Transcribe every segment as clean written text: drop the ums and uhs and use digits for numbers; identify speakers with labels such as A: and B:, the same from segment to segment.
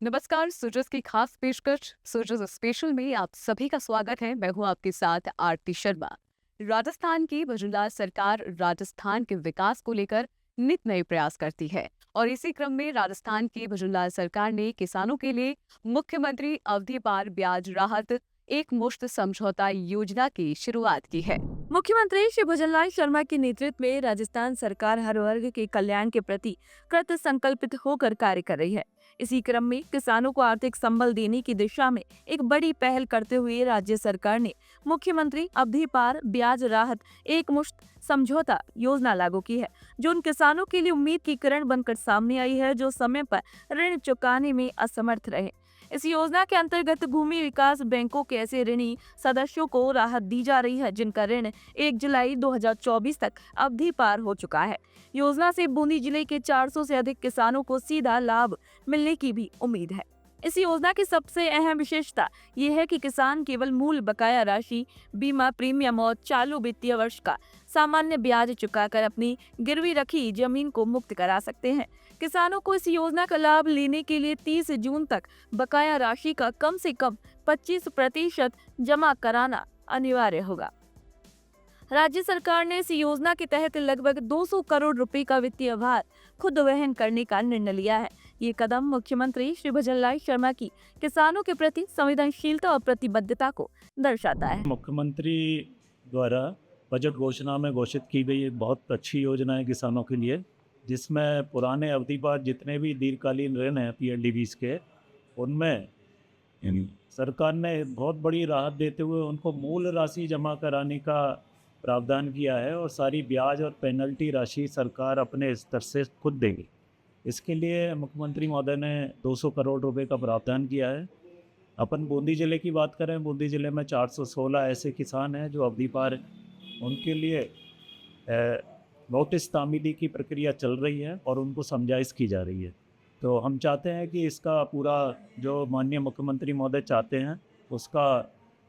A: नमस्कार। सूरज की खास पेशकश सूरज स्पेशल में आप सभी का स्वागत है। मैं हूं आपके साथ आरती शर्मा। राजस्थान की भजनलाल सरकार राजस्थान के विकास को लेकर नित नए प्रयास करती है और इसी क्रम में राजस्थान की भजनलाल सरकार ने किसानों के लिए मुख्यमंत्री अवधि पार ब्याज राहत एक मुश्त समझौता योजना की शुरुआत की है।
B: मुख्यमंत्री श्री भजनलाल शर्मा के नेतृत्व में राजस्थान सरकार हर वर्ग के कल्याण के प्रति कृत संकल्पित होकर कार्य कर रही है। इसी क्रम में किसानों को आर्थिक संबल देने की दिशा में एक बड़ी पहल करते हुए राज्य सरकार ने मुख्यमंत्री अवधि पार ब्याज राहत एक मुश्त समझौता योजना लागू की है, जो उन किसानों के लिए उम्मीद की किरण बनकर सामने आई है जो समय पर ऋण चुकाने में असमर्थ रहे। इस योजना के अंतर्गत भूमि विकास बैंकों के ऐसे ऋणी सदस्यों को राहत दी जा रही है जिनका ऋण 1 जुलाई 2024 तक अवधि पार हो चुका है। योजना से बूंदी जिले के 400 से अधिक किसानों को सीधा लाभ मिलने की भी उम्मीद है। इस योजना की सबसे अहम विशेषता ये है कि किसान केवल मूल बकाया राशि, बीमा प्रीमियम और चालू वित्तीय वर्ष का सामान्य ब्याज चुकाकर अपनी गिरवी रखी जमीन को मुक्त करा सकते हैं। किसानों को इस योजना का लाभ लेने के लिए 30 जून तक बकाया राशि का कम से कम 25% जमा कराना अनिवार्य होगा। राज्य सरकार ने इस योजना के तहत लगभग 200 करोड़ रुपए का वित्तीय भार खुद वहन करने का निर्णय लिया है। ये कदम मुख्यमंत्री श्री भजनलाल शर्मा की किसानों के प्रति संवेदनशीलता और प्रतिबद्धता को दर्शाता है।
C: मुख्यमंत्री द्वारा बजट घोषणा में घोषित की गई एक बहुत अच्छी योजना है किसानों के लिए, जिसमें पुराने अवधि बाद जितने भी दीर्घकालीन ऋण हैं पीएलडीबीज के, उनमें सरकार ने बहुत बड़ी राहत देते हुए उनको मूल राशि जमा कराने का प्रावधान किया है और सारी ब्याज और पेनल्टी राशि सरकार अपने स्तर से खुद देगी। इसके लिए मुख्यमंत्री महोदय ने 200 करोड़ रुपए का प्रावधान किया है। अपन बूंदी ज़िले की बात करें, बूंदी ज़िले में 416 ऐसे किसान हैं जो अवधि पार, उनके लिए नोटिस तामीली की प्रक्रिया चल रही है और उनको समझाइश की जा रही है। तो हम चाहते हैं कि इसका पूरा जो माननीय मुख्यमंत्री महोदय चाहते हैं उसका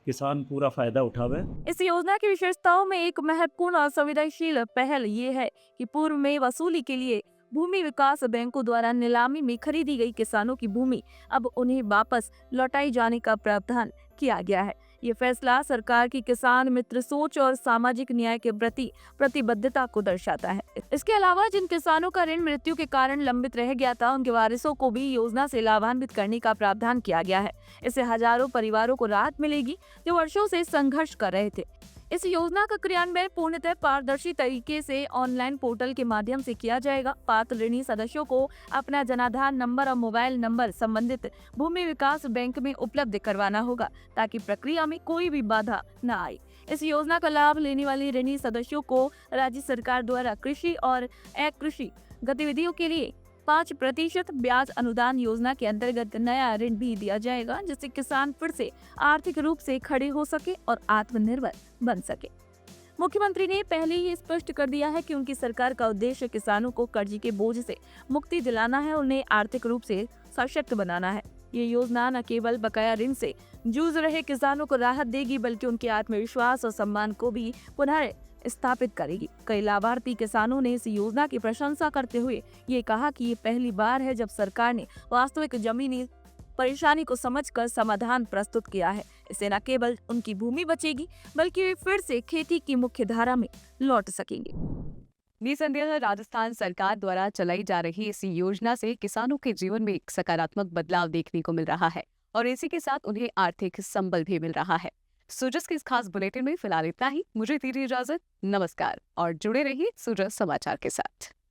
C: किसान पूरा फायदा उठावे।
B: इस योजना की विशेषताओं में एक महत्वपूर्ण और संवेदनशील पहल ये है कि पूर्व में वसूली के लिए भूमि विकास बैंकों द्वारा नीलामी में खरीदी गई किसानों की भूमि अब उन्हें वापस लौटाई जाने का प्रावधान किया गया है। ये फैसला सरकार की किसान मित्र सोच और सामाजिक न्याय के प्रति प्रतिबद्धता को दर्शाता है। इसके अलावा जिन किसानों का ऋण मृत्यु के कारण लंबित रह गया था, उनके वारिसों को भी योजना से लाभान्वित करने का प्रावधान किया गया है। इससे हजारों परिवारों को राहत मिलेगी जो वर्षों से संघर्ष कर रहे थे। इस योजना का क्रियान्वयन पूर्णतः पारदर्शी तरीके से ऑनलाइन पोर्टल के माध्यम से किया जाएगा। पात्र ऋणी सदस्यों को अपना जनाधार नंबर और मोबाइल नंबर संबंधित भूमि विकास बैंक में उपलब्ध करवाना होगा ताकि प्रक्रिया में कोई भी बाधा न आए। इस योजना का लाभ लेने वाले ऋणी सदस्यों को राज्य सरकार द्वारा कृषि और अकृषि गतिविधियों के लिए 5% ब्याज अनुदान योजना के अंतर्गत नया ऋण भी दिया जाएगा, जिससे किसान फिर से आर्थिक रूप से खड़े हो सके और आत्मनिर्भर बन सके। मुख्यमंत्री ने पहले ही स्पष्ट कर दिया है कि उनकी सरकार का उद्देश्य किसानों को कर्ज के बोझ से मुक्ति दिलाना है, उन्हें आर्थिक रूप से सशक्त बनाना है। ये योजना न केवल बकाया ऋण से जूझ रहे किसानों को राहत देगी, बल्कि उनके आत्मविश्वास और सम्मान को भी पुनः स्थापित करेगी। कई लाभार्थी किसानों ने इस योजना की प्रशंसा करते हुए ये कहा कि ये पहली बार है जब सरकार ने वास्तविक जमीनी परेशानी को समझकर समाधान प्रस्तुत किया है। इससे न केवल उनकी भूमि बचेगी, बल्कि वे फिर से खेती की मुख्य धारा में लौट सकेंगे।
A: निसंदेह राजस्थान सरकार द्वारा चलाई जा रही इस योजना से किसानों के जीवन में एक सकारात्मक बदलाव देखने को मिल रहा है और इसी के साथ उन्हें आर्थिक संबल भी मिल रहा है। सूरज के इस खास बुलेटिन में फिलहाल इतना ही। मुझे दीजिए इजाजत। नमस्कार और जुड़े रहिए सूरज समाचार के साथ।